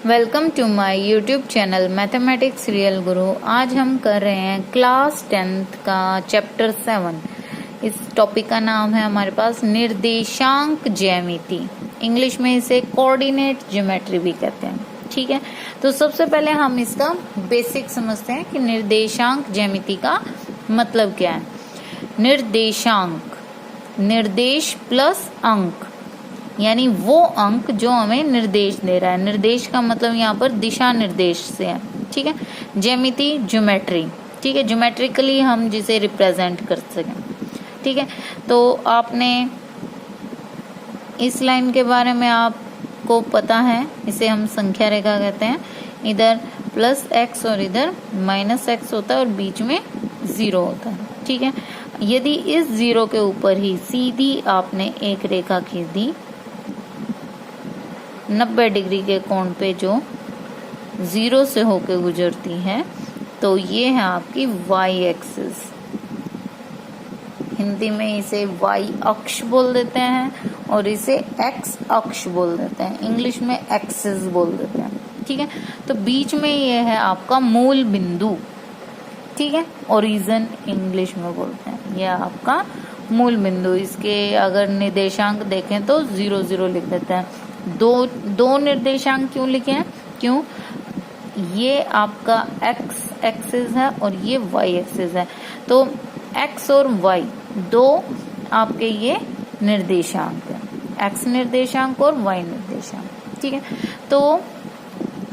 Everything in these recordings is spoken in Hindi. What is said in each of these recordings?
Welcome to my YouTube channel mathematics real guru. आज हम कर रहे हैं क्लास 10th का चैप्टर 7। इस टॉपिक का नाम है हमारे पास निर्देशांक ज्यामिति। इंग्लिश में इसे कोऑर्डिनेट ज्योमेट्री भी कहते हैं। ठीक है, तो सबसे पहले हम इसका बेसिक समझते हैं कि निर्देशांक ज्यामिति का मतलब क्या है। निर्देशांक, निर्देश प्लस अंक, यानी वो अंक जो हमें निर्देश दे रहा है। निर्देश का मतलब यहाँ पर दिशा निर्देश से है। ठीक है, ज्यामिति ज्योमेट्री। ठीक है, ज्योमेट्रिकली हम जिसे रिप्रेजेंट कर सकें। ठीक है, तो आपने इस लाइन के बारे में आपको पता है, इसे हम संख्या रेखा कहते हैं। इधर प्लस एक्स और इधर माइनस एक्स होता है और बीच में जीरो होता है। ठीक है, यदि इस जीरो के ऊपर ही सीधी आपने एक रेखा खींच दी 90 डिग्री के कोण पे जो जीरो से होके गुजरती है, तो ये है आपकी y एक्सिस। हिंदी में इसे y अक्ष बोल देते हैं और इसे x अक्ष बोल देते हैं। इंग्लिश में एक्सिस बोल देते हैं। ठीक है, तो बीच में ये है आपका मूल बिंदु। ठीक है, ओरिजिन इंग्लिश में बोलते हैं। यह आपका मूल बिंदु। इसके अगर निर्देशांक देखें तो 0 0 लिख देते हैं। दो निर्देशांक क्यों लिखे हैं? क्यों? ये आपका x एक्सिस है और ये y एक्सिस है, तो x और y दो आपके ये निर्देशांक है, x निर्देशांक और y निर्देशांक। ठीक है, तो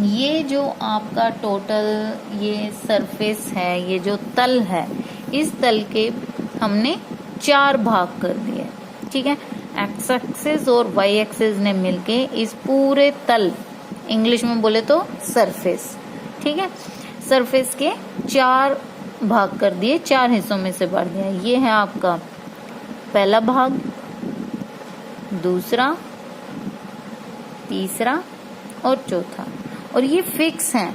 ये जो आपका टोटल ये सरफेस है, ये जो तल है, इस तल के हमने 4 भाग कर दिए। ठीक है, एक्स एक्सिस और वाई एक्सिस ने मिलके इस पूरे तल, इंग्लिश में बोले तो सरफेस, ठीक है, सरफेस के 4 भाग कर दिए, 4 हिस्सों में से बांट दिया। ये है आपका पहला भाग, दूसरा, तीसरा और चौथा। और ये फिक्स है।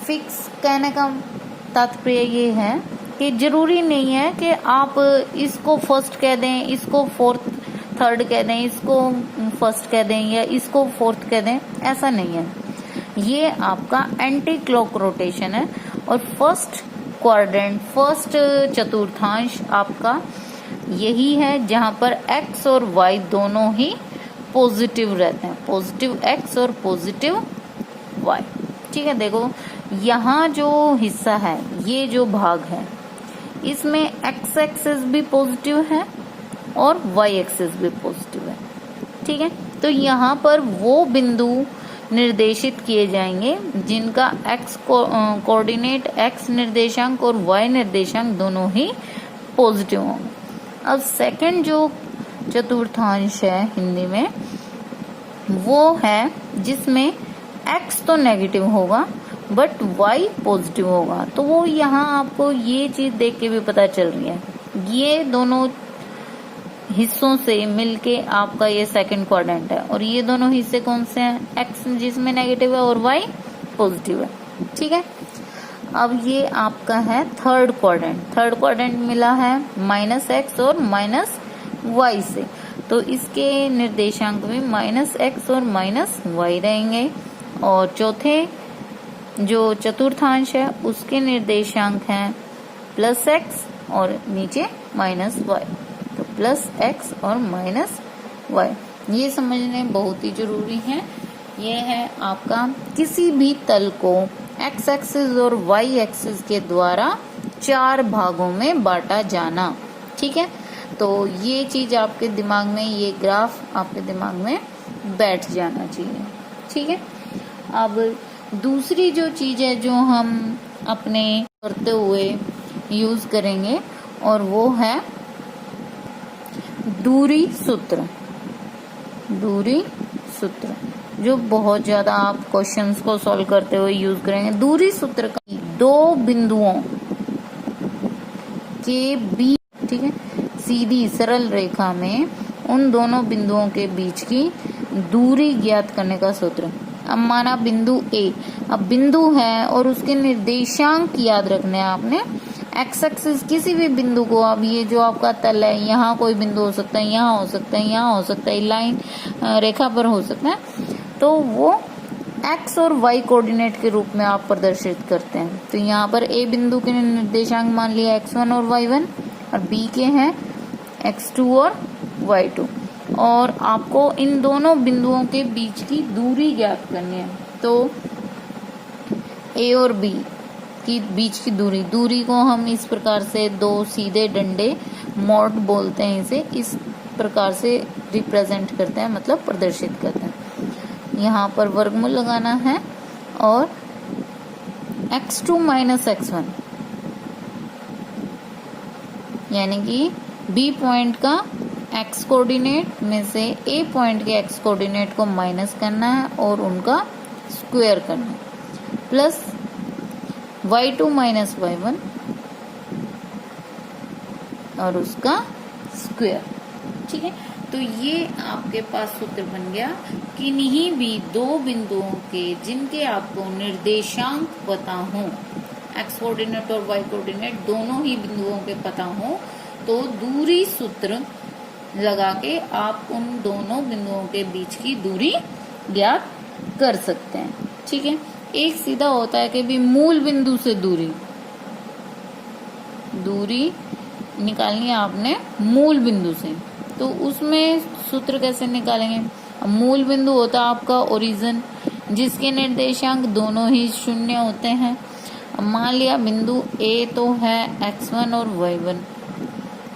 फिक्स कहने का तात्पर्य ये है कि जरूरी नहीं है कि आप इसको फर्स्ट कह दें, इसको थर्ड कह दें, इसको फर्स्ट कह दें या इसको फोर्थ कह दें, ऐसा नहीं है। ये आपका एंटी क्लॉक रोटेशन है और फर्स्ट क्वाड्रेंट, फर्स्ट चतुर्थांश आपका यही है जहां पर x और y दोनों ही पॉजिटिव रहते हैं। पॉजिटिव x और पॉजिटिव y। ठीक है, देखो यहाँ जो हिस्सा है, ये जो भाग है, इसमें x एक्सिस भी पॉजिटिव है और y एक्सिस भी पॉजिटिव है। ठीक है, तो यहाँ पर वो बिंदु निर्देशित किए जाएंगे जिनका x कोऑर्डिनेट, x निर्देशांक और y निर्देशांक दोनों ही पॉजिटिव होंगे। अब सेकंड जो चतुर्थांश है हिंदी में, वो है जिसमें x तो नेगेटिव होगा बट y पॉजिटिव होगा। तो वो यहाँ आपको ये चीज देख के भी पता चल रही है, ये दोनों हिस्सों से मिलके आपका ये सेकंड क्वाड्रेंट है और ये दोनों हिस्से कौन से हैं? x जिसमें नेगेटिव है और y पॉजिटिव है। ठीक है, अब ये आपका है थर्ड क्वाड्रेंट। थर्ड क्वाड्रेंट मिला है -x और -y से, तो इसके निर्देशांक में -x और -y रहेंगे। और चौथे जो चतुर्थांश है उसके निर्देशांक हैं +x और नीचे -y, तो +x और -y। ये समझने बहुत ही जरूरी है। ये है आपका किसी भी तल को x एक्सिस और y एक्सिस के द्वारा 4 भागों में बांटा जाना। ठीक है, तो ये चीज आपके दिमाग में, ये ग्राफ आपके दिमाग में बैठ जाना चाहिए। ठीक है, अब दूसरी जो चीज है जो हम अपने करते हुए यूज करेंगे और वो है दूरी सूत्र। दूरी सूत्र जो बहुत ज्यादा आप क्वेश्चंस को सॉल्व करते हुए यूज करेंगे। दूरी सूत्र का 2 बिंदुओं के बीच, ठीक है, सीधी सरल रेखा में उन दोनों बिंदुओं के बीच की दूरी ज्ञात करने का सूत्र। अब माना बिंदु A, अब बिंदु है और उसके निर्देशांक याद रखने हैं आपने। एक्स एक्सिस किसी भी बिंदु को, अब ये जो आपका तल है, यहाँ कोई बिंदु हो सकता है, यहाँ हो सकता है, यहाँ हो सकता है, लाइन रेखा पर हो सकता है, तो वो एक्स और वाई कोऑर्डिनेट के रूप में आप प्रदर्शित करते हैं। तो यहाँ पर ए बिंदु के निर्देशांक मान लिया x1 और y1 और बी के हैं x2 और y2 और आपको इन दोनों बिंदुओं के बीच की दूरी ज्ञात करनी है। तो ए और बी की बीच की दूरी को हम इस प्रकार से दो सीधे डंडे मॉड बोलते हैं, इसे इस प्रकार से रिप्रेजेंट करते हैं, मतलब प्रदर्शित करते हैं। यहाँ पर वर्गमूल लगाना है और x2 माइनस x1 यानी कि बी पॉइंट का x कोऑर्डिनेट में से ए पॉइंट के x कोऑर्डिनेट को माइनस करना है और उनका स्क्वायर करना है, प्लस y2 माइनस y1 और उसका स्क्वायर। ठीक है, तो ये आपके पास सूत्र बन गया। किन्हीं भी दो बिंदुओं के जिनके आपको निर्देशांक पता हो, x कोऑर्डिनेट और y कोऑर्डिनेट दोनों ही बिंदुओं के पता हो, तो दूरी सूत्र लगा के आप उन दोनों बिंदुओं के बीच की दूरी ज्ञात कर सकते हैं। ठीक है, एक सीधा होता है कि भी मूल बिंदु से दूरी निकालनी है आपने मूल बिंदु से, तो उसमें सूत्र कैसे निकालेंगे। मूल बिंदु होता है आपका ओरिजिन, जिसके निर्देशांक दोनों ही शून्य होते हैं। मान लिया बिंदु ए तो है x1 और y1,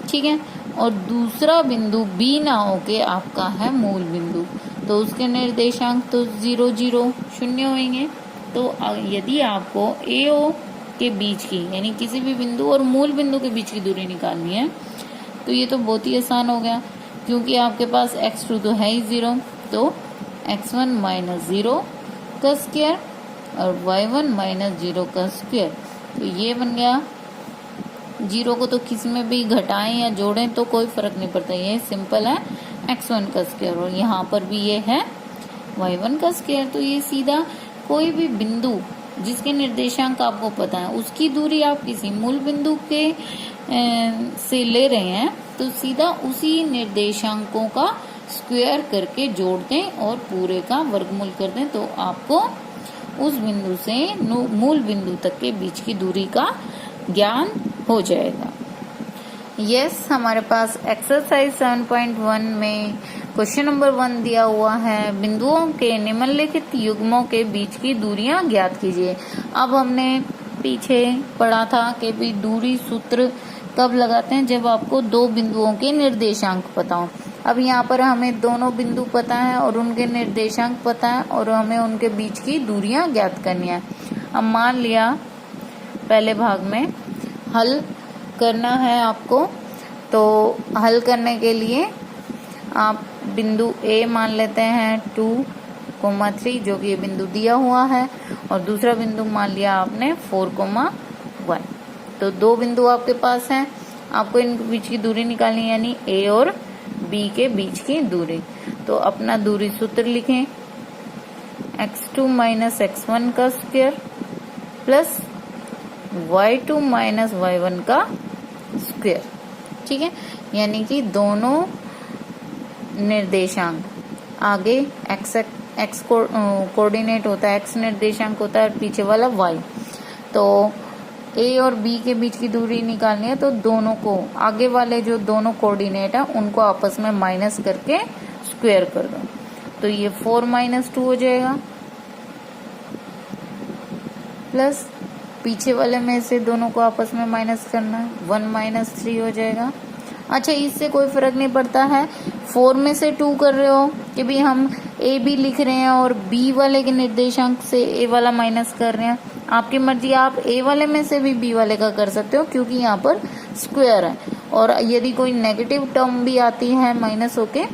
ठीक है, और दूसरा बिंदु बी ना होके आपका है मूल बिंदु, तो उसके निर्देशांक तो 0 0 शून्य होंगे। तो यदि आपको ए ओ के बीच की यानी किसी भी बिंदु और मूल बिंदु के बीच की दूरी निकालनी है, तो ये तो बहुत ही आसान हो गया, क्योंकि आपके पास x2 तो है ही 0, तो x1 माइनस 0 का स्क्वायर और y1 माइनस 0 का स्क्वायर। तो ये बन गया। 0 को तो किसी में भी घटाएं या जोड़ें तो कोई फर्क नहीं पड़ता, ये सिंपल है x1 का स्क्वायर और यहाँ पर भी ये है y1 का स्क्वायर। तो ये सीधा कोई भी बिंदु जिसके निर्देशांक आपको पता है उसकी दूरी आप किसी मूल बिंदु के से ले रहे हैं, तो सीधा उसी निर्देशांकों का स्क्वायर करके जोड़ दें और पूरे का वर्गमूल कर दें, तो आपको उस बिंदु से मूल बिंदु तक के बीच की दूरी का ज्ञान हो जाएगा। यस, हमारे पास एक्सरसाइज 7.1 में क्वेश्चन नंबर 1 दिया हुआ है, बिंदुओं के निम्नलिखित युग्मों के बीच की दूरियां ज्ञात कीजिए। अब हमने पीछे पढ़ा था कि भी दूरी सूत्र कब लगाते हैं, जब आपको दो बिंदुओं के निर्देशांक पता हो। अब यहाँ पर हमें दोनों बिंदु पता है और उनके निर्देशांक पता है और हमें उनके बीच की दूरियां ज्ञात करनी है। अब मान लिया पहले भाग में हल करना है आपको, तो हल करने के लिए आप बिंदु A मान लेते हैं 2,3 जो कि ये बिंदु दिया हुआ है, और दूसरा बिंदु मान लिया आपने 4,1। तो दो बिंदु आपके पास हैं, आपको इनके बीच की दूरी निकालनी है, यानी A और B के बीच की दूरी। तो अपना दूरी सूत्र लिखें, x2 माइनस x1 का square plus y2 minus y1 का स्क्वायर। ठीक है, यानी कि दोनों निर्देशांक आगे x कोऑर्डिनेट होता है, x निर्देशांक होता है और पीछे वाला y। तो a और b के बीच की दूरी निकालनी है, तो दोनों को आगे वाले जो दोनों कोऑर्डिनेट है उनको आपस में माइनस करके स्क्वायर कर दो, तो ये 4 माइनस 2 हो जाएगा, प्लस पीछे वाले में से दोनों को आपस में माइनस करना है, 1 माइनस 3 हो जाएगा। अच्छा, इससे कोई फर्क नहीं पड़ता है, 4 में से 2 कर रहे हो कि भी हम ए बी लिख रहे हैं और बी वाले के निर्देशांक से ए वाला माइनस कर रहे हैं, आपकी मर्जी, आप ए वाले में से भी बी वाले का कर सकते हो क्योंकि यहाँ पर स्क्वायर है। और यदि कोई नेगेटिव टर्म भी आती है माइनस होके,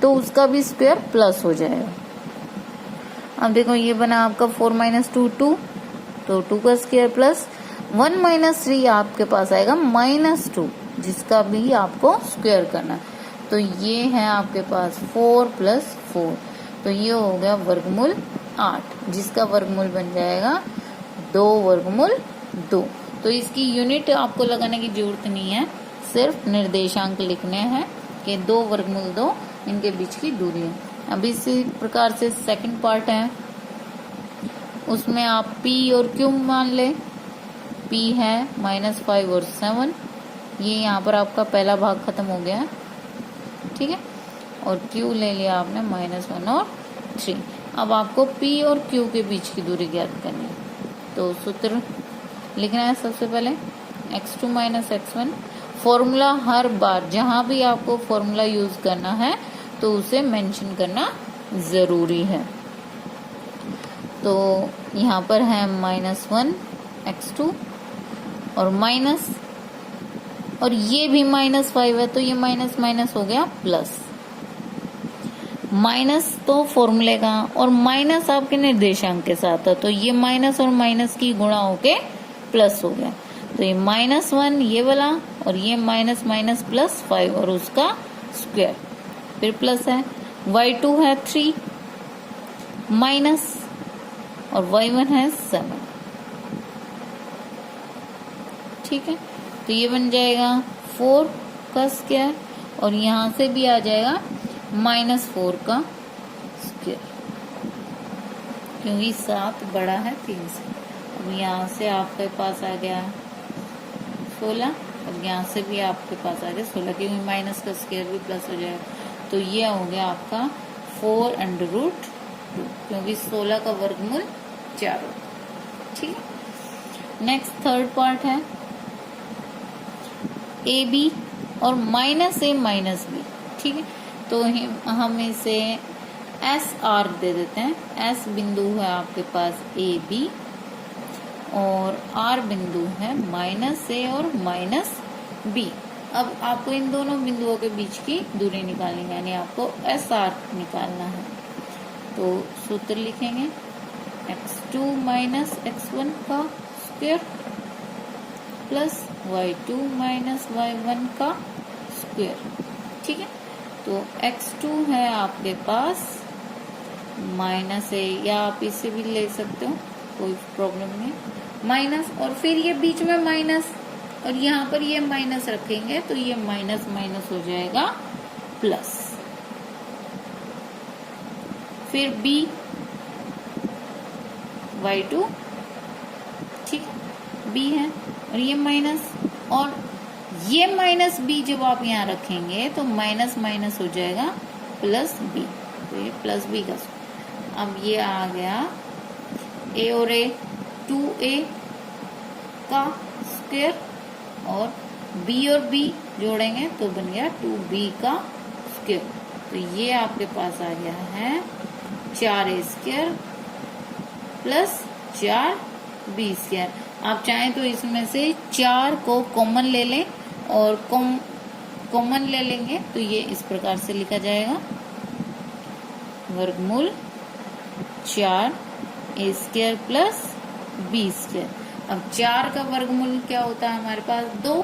तो उसका भी स्क्वायर प्लस हो जाएगा। अब देखो ये बना आपका 4 माइनस 2 2, तो 2 का स्क्वायर प्लस 1 माइनस 3 आपके पास आएगा -2, जिसका भी आपको स्क्वायर करना है। तो ये है आपके पास 4 प्लस 4, तो ये हो गया वर्गमूल 8, जिसका वर्गमूल बन जाएगा 2 वर्गमूल 2। तो इसकी यूनिट आपको लगाने की जरूरत नहीं है, सिर्फ निर्देशांक लिखने हैं कि 2 वर्गमूल 2 इनके बीच की दूरी है। अब इसी प्रकार से सेकंड पार्ट है, उसमें आप p और q मान ले। p है -5 और 7, ये यहाँ पर आपका पहला भाग खत्म हो गया, ठीक है। और q ले लिया आपने -1 और 3। अब आपको p और q के बीच की दूरी ज्ञात करनी है, तो सूत्र लिखना है सबसे पहले x2 - x1। फॉर्मूला हर बार जहां भी आपको फॉर्मूला यूज करना है तो उसे मेंशन करना जरूरी है। तो यहाँ पर है -1 x2 और माइनस, और ये भी -5 है तो ये माइनस माइनस हो गया प्लस। माइनस तो फॉर्मूले का और माइनस आपके निर्देशांक के साथ है, तो ये माइनस और माइनस की गुणा होके प्लस हो गया। तो ये -1 ये वाला और ये माइनस माइनस प्लस 5 और उसका स्क्वायर, फिर प्लस है। y2 है 3 माइनस और y1 है 7, ठीक है। तो ये बन जाएगा 4 का स्क्वायर और यहाँ से भी आ जाएगा -4 का स्क्वायर, क्योंकि 7 बड़ा है 3 से। अब यहाँ से आपके पास आ गया 16 और यहाँ से भी आपके पास आ गया 16, क्योंकि माइनस का स्क्वायर भी प्लस हो जाएगा। तो ये हो गया आपका 4√2, क्योंकि 16 का वर्गमूल 4 होगा, ठीक है। नेक्स्ट थर्ड पार्ट है ए बी और -a -b, ठीक है। तो हम इसे एस आर दे देते हैं। एस बिंदु है आपके पास ए बी और आर बिंदु है -a और -b। अब आपको इन दोनों बिंदुओं के बीच की दूरी निकालनी है, यानी आपको एस आर निकालना है। तो सूत्र लिखेंगे x2 - x1 का स्क्वायर प्लस y2 - y1 का स्क्वायर, ठीक है। तो x2 है आपके पास -a, या आप इसे भी ले सकते हो, कोई प्रॉब्लम नहीं, माइनस और फिर ये बीच में माइनस और यहाँ पर ये माइनस रखेंगे तो ये माइनस माइनस हो जाएगा प्लस। फिर b y2, ठीक है, b है और ये माइनस, और ये -b जब आप यहाँ रखेंगे तो माइनस माइनस हो जाएगा प्लस b, तो ये प्लस b का। अब ये आ गया a और a 2a का स्क्वायर और b और b जोड़ेंगे तो बन गया 2b का स्क्वायर। तो ये आपके पास आ गया है 4a² प्लस 4b²। आप चाहें तो इसमें से 4 को कॉमन ले लें और कॉमन ले लेंगे तो ये इस प्रकार से लिखा जाएगा वर्गमूल 4a² प्लस b²। अब 4 का वर्गमूल क्या होता है हमारे पास 2,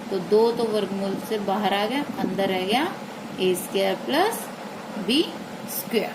तो 2 तो वर्गमूल से बाहर आ गया, अंदर रह गया a² प्लस b²।